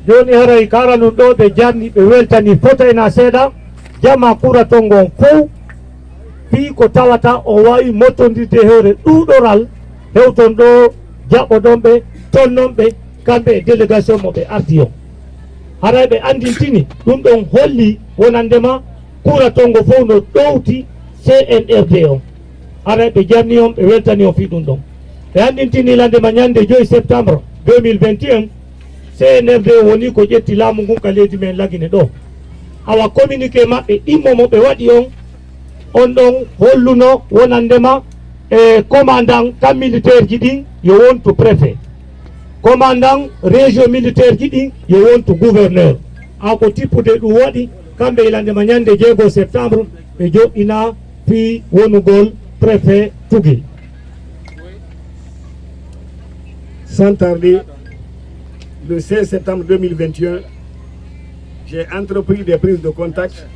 joni haray karanu ɗo ɓe jarni ɓe weltani fotayna seeɗa jama kura tongon fof fi ko tawata o wawi mottodirde hewre ɗuɗoral hewton ɗo jaɓɓoɗon ɓe tonnon ɓe kamɓe e délégation mo ɓe ardi o haray ɓe andintini ɗum ɗon holli wonandema kura tongo fof no ɗowti CNRD on haray ɓe jarni on ɓe weltani on fi ɗum ɗon ɓe andintini landema ñande 2 septembre 2021 CNRD woni ko ƴetti laamu ngun ka leydi men lagine ɗo awa communiqué maɓɓe ɗimmo mo ɓe waɗi on ɗon holluno wonandema e commandant kam militaire ji ɗin yo wontu préfet commandant région militaire ji ɗin yo wontu gouverneur ako tippude ɗum waɗi kamɓe ilandema ñande 6 septembre ɓe joɗɗina fi wonugol préfet Tugui. Sans tarder, le 16 septembre 2021, j'ai entrepris des prises de contact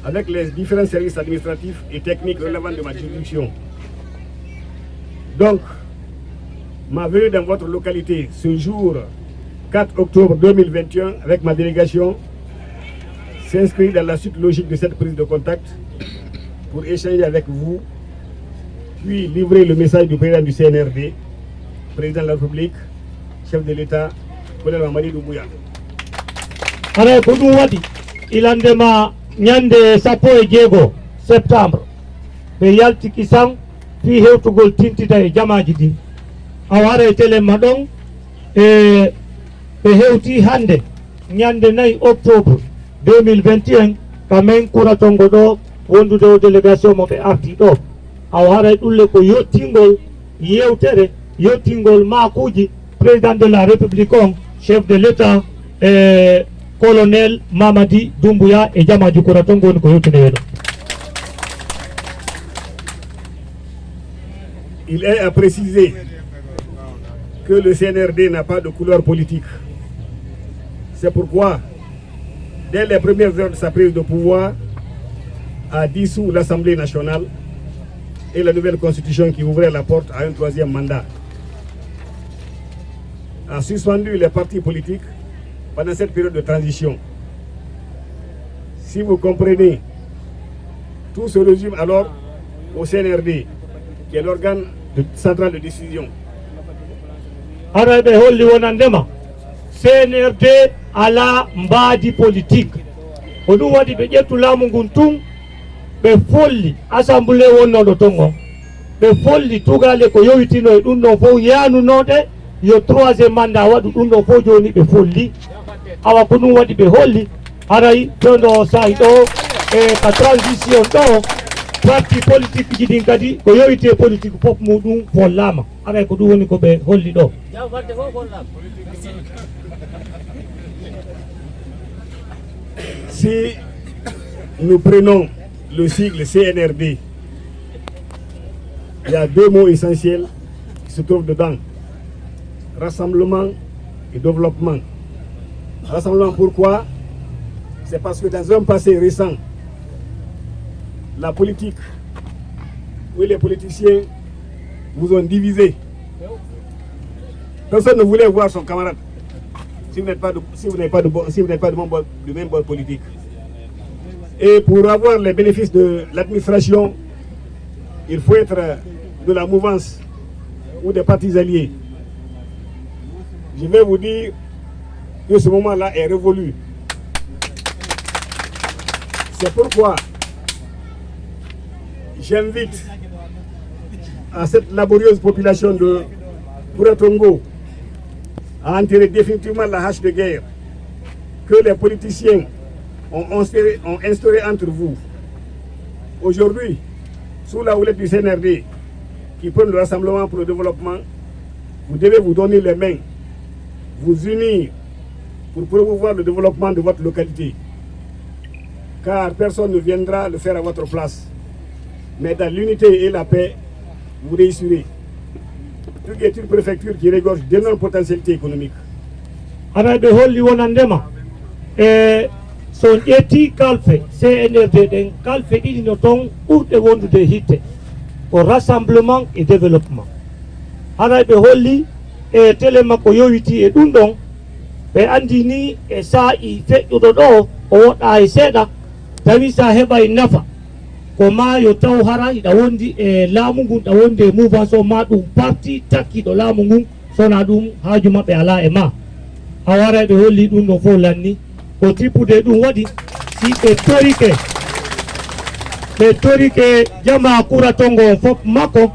avec les différents services administratifs et techniques relevant de ma juridiction. Donc, ma venue dans votre localité ce jour 4 octobre 2021 avec ma délégation s'inscrit dans la suite logique de cette prise de contact pour échanger avec vous, puis livrer le message du président du CNRD, président de la République, chef de l'État, Colonel Mamadi Doumbouya. Ara ko ɗum waɗi ilandema ñande 16 septembre ɓe yalti kisan fi hewtugol tintita e jamaji ɗi awara e téléma ɗon e ɓe hewti hande ñande 4 octobre 2021 kamen kuratongo ɗo wondude o délégation mo ɓe arti ɗo awara e ɗulle ko yettingol yewtere yettingol makuji président de la république on chef de l'état colonel Mamadi Doumbouya et Jamaji Kuratongo ko yotine. Il est à préciser que le CNRD n'a pas de couleur politique. C'est pourquoi, dès les premières heures de sa prise de pouvoir, a dissous l'Assemblée nationale et la nouvelle constitution qui ouvrait la porte à un 3e mandat. A suspendu les partis politiques pendant cette période de transition. Si vous comprenez, tout se résume alors au CNRD, qui est l'organe central de décision. Arabe holli wonandema CNRD ala mbadi politique. Ko ɗum waɗi ɓe ƴettu laamu ngun tun ɓe folli assemblée wonnoɗo tongo ɓe folli tugale ko yowitino e ɗum ɗon fof yanunoɗe yo 3e mandat waɗu ɗum ɗon fof joni ɓe folli awa ko ɗum waɗi ɓe holli haray toɗo sahi ɗo e ka transition ɗo parti politique ji ɗin kadi ko yowite politique fof muɗum follama haray ko ɗum woni ko ɓe holli ɗo. Si nous prenons le sigle CNRD, il y a 2 mots essentiels qui se trouvent dedans: rassemblement et développement. Rassemblement, pourquoi? C'est parce que dans un passé récent, la politique, où les politiciens vous ont divisé. Personne ne voulait voir son camarade si vous n'êtes pas de même bord politique. Et pour avoir les bénéfices de l'administration, il faut être de la mouvance ou des partis alliés. Je vais vous dire que ce moment-là est révolu. C'est pourquoi j'invite à cette laborieuse population de Kuratongo à enterrer définitivement la hache de guerre que les politiciens ont instauré entre vous. Aujourd'hui, sous la houlette du CNRD, qui prend le Rassemblement pour le développement, vous devez vous donner les mains, vous unir pour promouvoir le développement de votre localité. Car personne ne viendra le faire à votre place. Mais dans l'unité et la paix, vous réussirez. Tugui est une préfecture qui regorge d'énormes potentialités économiques. Arabe holli wonandema son ƴetti kalfe CNRD ɗen kalfe ɗiɗi no toon ɓurɗe wondude hitte ko rassemblement et développement. Arabe holli e télé makko yowiti e ɗum ɗon ɓe andi ni e sa'i feƴƴuɗo ɗo o woɗɗa e seeɗa tawi sa heɓay nafa ko maayo taw hara iɗa wondi e laamu ngun ɗa wondi e mouvance o ma ɗum parti takkiɗo laamu ngun sona ɗum haaju maɓɓe ala e ma a wara ɓe holli ɗum ɗo fof lanni ko tippude ɗum waɗi si ɓe torike jama kura tongo on fof makko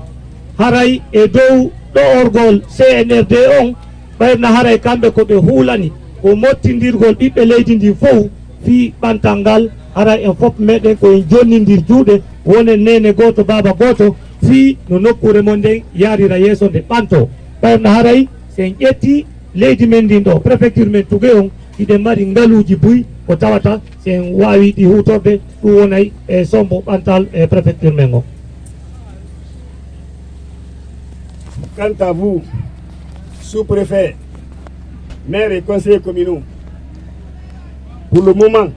haray e dow ɗo'orgol CNRD on ɓayna haray kamɓe ko ɓe huulani ko mottidirgol ɓiɓɓe leydi ndi fof fi ɓantal ngal haray en fof meɗen koyen jonnidir juuɗe wonen nene goto baba goto fi no nokkure mon nden yarira yeeso nde ɓanto ɓayna haray sen ƴetti leydi men ndin ɗo préfecture men Tougué on iɗen mari ngaluji buy ko tawata sen wawi ɗi hutorde ɗum wonay e sombo ɓantal e préfecture men o. Quant à vous, sous-préfet, maires et conseillers communaux, pour le moment,